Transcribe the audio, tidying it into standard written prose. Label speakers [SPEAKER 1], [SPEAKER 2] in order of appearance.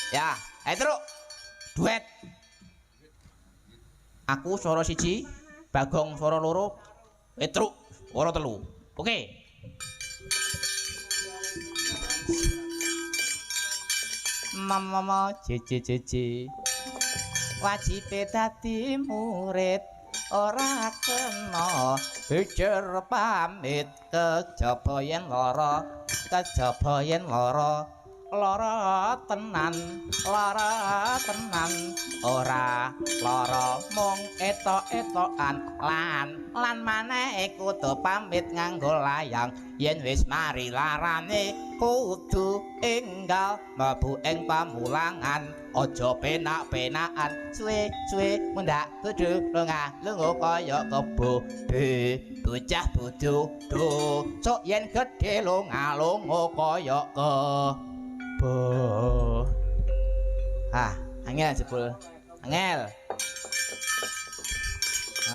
[SPEAKER 1] Ya, ayo terus. Duet. Aku suara siji, Bagong suara loro, Petruk suara telu. Oke. Mama cici cici. Wajibe dadi murid ora kena bejer pamit kejaba yen lara lara tenan ora lara mung etok-etokan lan maneh kudu pamit nganggo layang yen wis mari larane kudu enggal mlebu ing pamulangan aja penak-penakan suwe-suwe mundak kudu lunga kaya kebo bocah bodho do sok yen gedhe lunga kaya kebo. Ah, angel jebul. Angel.